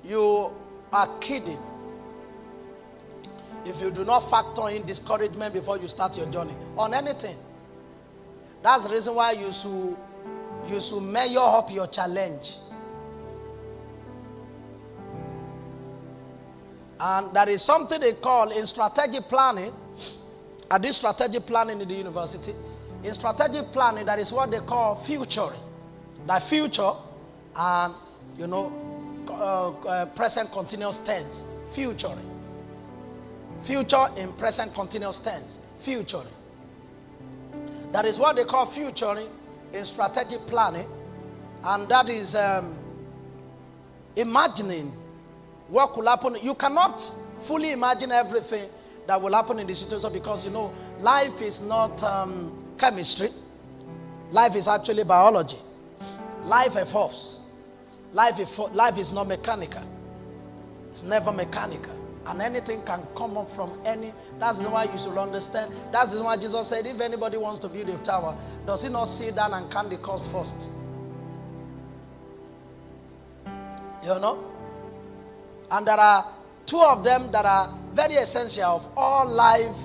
You are kidding if you do not factor in discouragement before you start your journey on anything. That's the reason why you should measure up your challenge. And there is something they call in strategic planning. I did strategic planning in the university. In strategic planning, that is what they call futuring. The future and, present continuous tense. Futuring. Future in present continuous tense. Futuring. That is what they call futuring in strategic planning. And that is imagining what could happen. You cannot fully imagine everything that will happen in the situation because, life is not chemistry. Life is actually biology. Life evolves. Life is not mechanical. It's never mechanical. And anything can come up from any. That's why you should understand. That's why Jesus said, if anybody wants to build a tower, does he not sit down and count the cost first? And there are two of them that are very essential of all life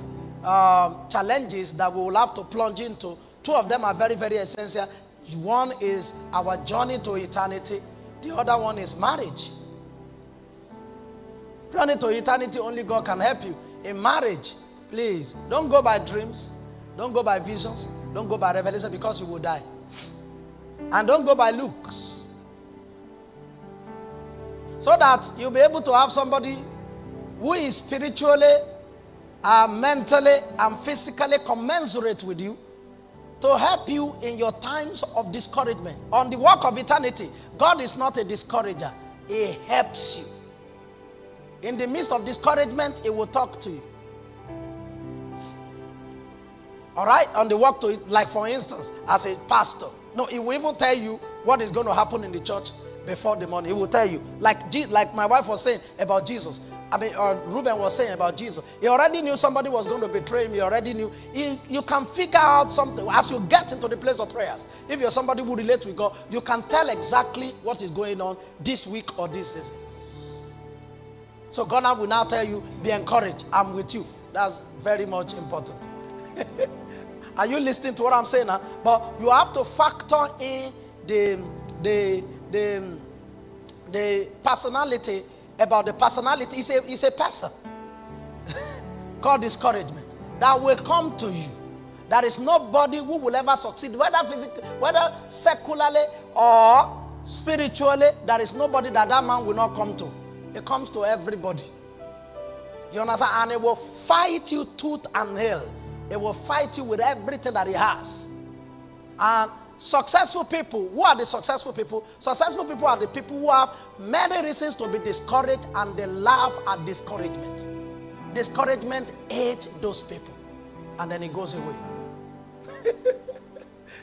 challenges that we will have to plunge into. Two of them are very, very essential. One is our journey to eternity. The other one is marriage. Journey to eternity, only God can help you. In marriage, please, don't go by dreams. Don't go by visions. Don't go by revelation because you will die. And don't go by looks. So that you'll be able to have somebody who is spiritually, mentally, and physically commensurate with you to help you in your times of discouragement. On the work of eternity, God is not a discourager. He helps you. In the midst of discouragement, He will talk to you. All right? On the walk to it, like for instance, as a pastor. No, He will even tell you what is going to happen in the church before the morning. He will tell you. Like my wife was saying about Jesus. Ruben was saying about Jesus. He already knew somebody was going to betray him. He already knew. You can figure out something as you get into the place of prayers. If you're somebody who relates with God, you can tell exactly what is going on this week or this season. So God will now tell you, be encouraged. I'm with you. That's very much important. Are you listening to what I'm saying now? But you have to factor in the personality. About the personality, it's a person called discouragement that will come to you. There is nobody who will ever succeed, whether physically, whether secularly or spiritually. There is nobody that man will not come to. It comes to everybody. You understand? And it will fight you tooth and nail. It will fight you with everything that it has. And successful people, who are the successful people? Successful people are the people who have many reasons to be discouraged and they laugh at discouragement. Discouragement hates those people. And then it goes away.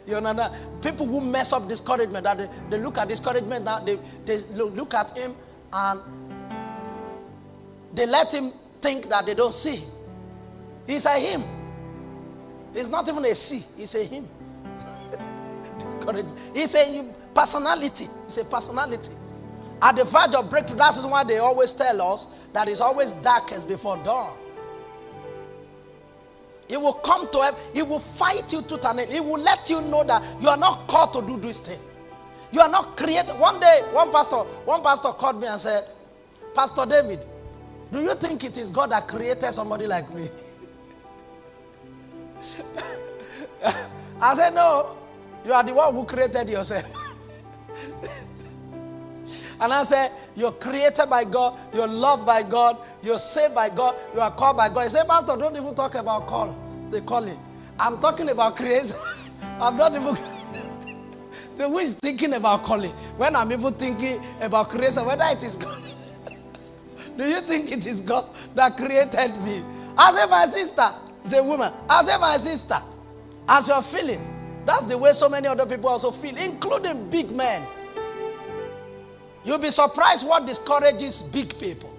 You know, people who mess up discouragement, that they look at discouragement, that they look at him and they let him think that they don't see him. He's a him. It's not even a see, it's a him. It's a personality. It's a personality. At the verge of breakthrough, that's why they always tell us that it's always darkest before dawn. It will come to him. It will fight you tooth and nail. It will let you know that you are not called to do this thing. You are not created. One day, one pastor called me and said, Pastor David, do you think it is God that created somebody like me? I said, no. You are the one who created yourself. And I said, you're created by God, you're loved by God, you're saved by God, you are called by God. He said, Pastor, don't even talk about the calling. I'm talking about creation. I'm not even... Who is thinking about calling? When I'm even thinking about creation, whether it is God. Do you think it is God that created me? I said, my sister, is a woman. I said, my sister, as you're feeling, that's the way so many other people also feel, including big men. You'll be surprised what discourages big people.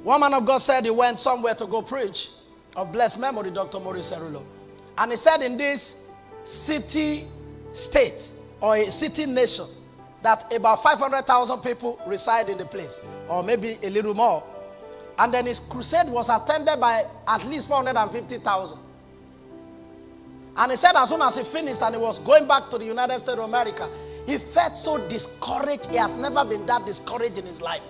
One man of God said he went somewhere to go preach, of blessed memory, Dr. Maurice Cerullo. And he said in this city state, or a city nation, that about 500,000 people reside in the place, or maybe a little more. And then his crusade was attended by at least 450,000. And he said as soon as he finished and he was going back to the United States of America, he felt so discouraged. He has never been that discouraged in his life.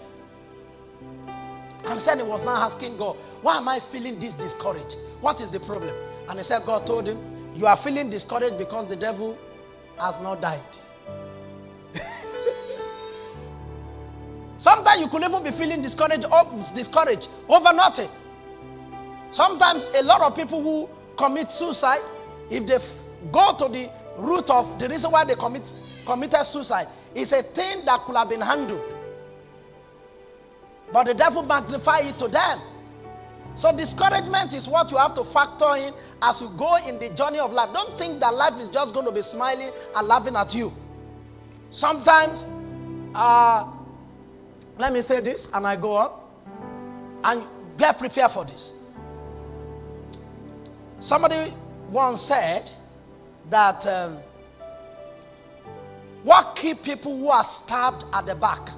And he said he was now asking God, why am I feeling this discouraged? What is the problem? And he said God told him, you are feeling discouraged because the devil has not died. Sometimes you could even be feeling discouraged over nothing. Sometimes a lot of people who commit suicide, if they go to the root of the reason why they committed suicide, it's a thing that could have been handled. But the devil magnifies it to them. So discouragement is what you have to factor in as you go in the journey of life. Don't think that life is just going to be smiling and laughing at you. Sometimes, let me say this and I go on. And get prepared for this. Somebody once said that what keep people who are stabbed at the back?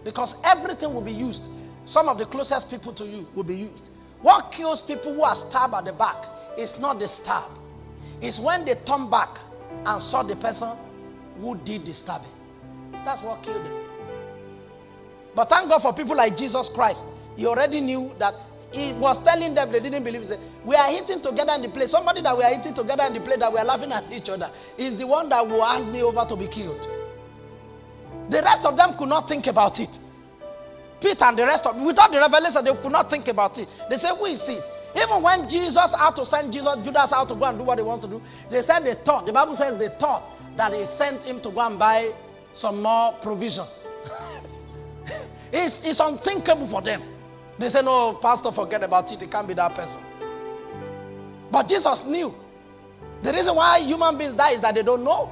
Because everything will be used. Some of the closest people to you will be used. What kills people who are stabbed at the back is not the stab. It's when they turn back and saw the person who did the stabbing. That's what killed them. But thank God for people like Jesus Christ. He already knew that he was telling them they didn't believe. He said, we are eating together in the place. Somebody that we are eating together in the place that we are laughing at each other is the one that will hand me over to be killed. The rest of them could not think about it. Peter and the rest of them, without the revelation, they could not think about it. They said, who is he? Even when Jesus had to send Judas out to go and do what he wants to do, they said they thought, the Bible says they thought that he sent him to go and buy some more provision. It's unthinkable for them. They say, no, pastor, forget about it. It can't be that person. But Jesus knew. The reason why human beings die is that they don't know.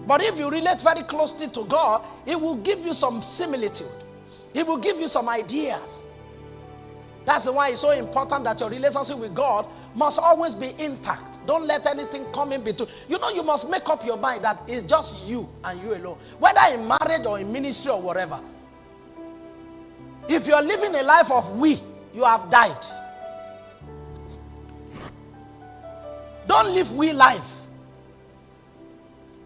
But if you relate very closely to God, it will give you some similitude. It will give you some ideas. That's why it's so important that your relationship with God must always be intact. Don't let anything come in between. You know, you must make up your mind that it's just you and you alone. Whether in marriage or in ministry or whatever. If you're living a life of we, you have died. Don't live we life.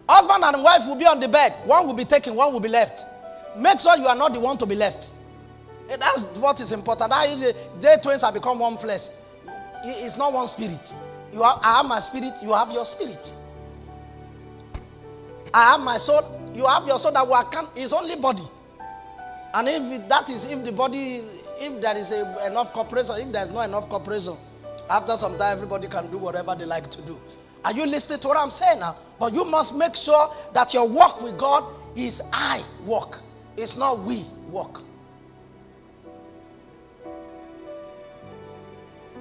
Husband and wife will be on the bed. One will be taken, one will be left. Make sure you are not the one to be left. That's what is important. They twins have become one flesh. It's not one spirit. I have my spirit, you have your spirit. I have my soul, you have your soul that will account. It's only body. And if the body, if there is enough cooperation, if there is not enough cooperation, after some time everybody can do whatever they like to do. Are you listening to what I'm saying now? But you must make sure that your walk with God is I walk. It's not we walk.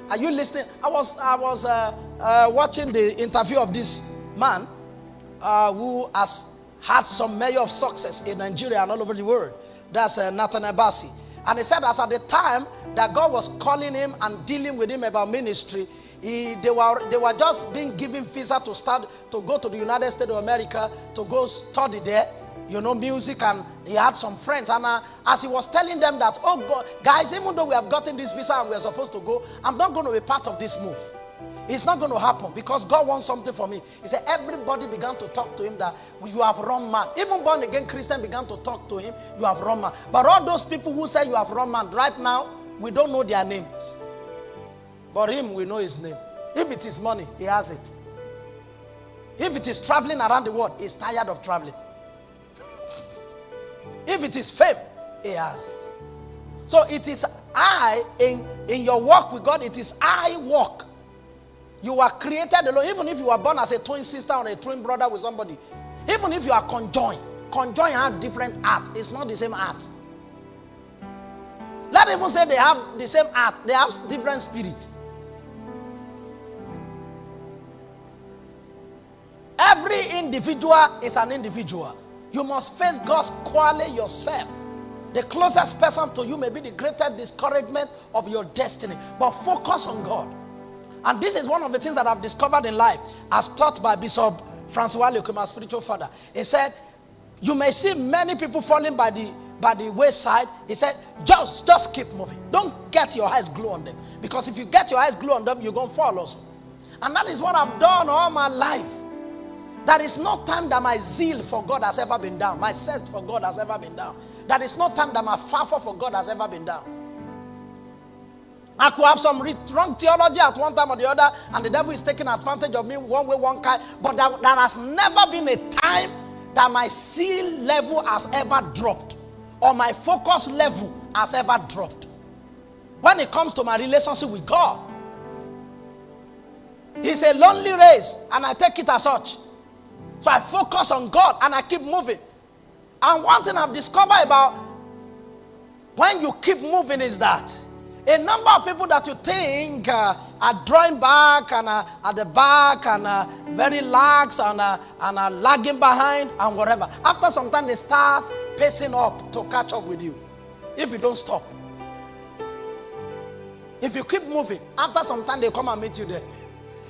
Are you listening? I was watching the interview of this man who has had some measure of success in Nigeria and all over the world. That's Nathaniel Bassey. And he said as at the time that God was calling him and dealing with him about ministry, they were just being given visa to go to the United States of America to go study there, you know, music, and he had some friends. And as he was telling them that, oh God, guys, even though we have gotten this visa and we are supposed to go, I'm not going to be part of this move. It's not going to happen because God wants something for me. He said everybody began to talk to him that you have run mad. Even born again Christians began to talk to him, you have run mad. But all those people who say you have run mad right now, we don't know their names. But him, we know his name. If it is money, he has it. If it is traveling around the world, he's tired of traveling. If it is fame, he has it. So it is I, in your walk with God, it is I walk. You are created alone. Even if you are born as a twin sister or a twin brother with somebody, even if you are conjoined have different art. It's not the same art. Let even say they have the same art. They have different spirit. Every individual is an individual. You must face God squarely yourself. The closest person to you may be the greatest discouragement of your destiny. But focus on God. And this is one of the things that I've discovered in life, as taught by Bishop Francois Lecoq, my spiritual father. He said, You may see many people falling by the wayside. He said, just keep moving. Don't get your eyes glued on them. Because if you get your eyes glued on them, you're going to fall also. And that is what I've done all my life. There is no time that my zeal for God has ever been down. My zest for God has ever been down. There is no time that my fervor for God has ever been down. I could have some wrong theology at one time or the other, and the devil is taking advantage of me one way, one kind. But there has never been a time that my zeal level has ever dropped, or my focus level has ever dropped. When it comes to my relationship with God, it's a lonely race, and I take it as such. So I focus on God, and I keep moving. And one thing I've discovered about when you keep moving is that a number of people that you think are drawing back and are at the back and are very lax and are lagging behind and whatever. After some time, they start pacing up to catch up with you. If you don't stop. If you keep moving, after some time, they come and meet you there.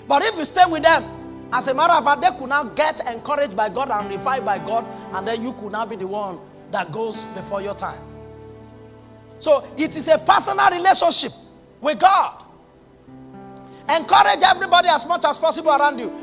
But if you stay with them, as a matter of fact, they could now get encouraged by God and revived by God, and then you could now be the one that goes before your time. So it is a personal relationship with God. Encourage everybody as much as possible around you.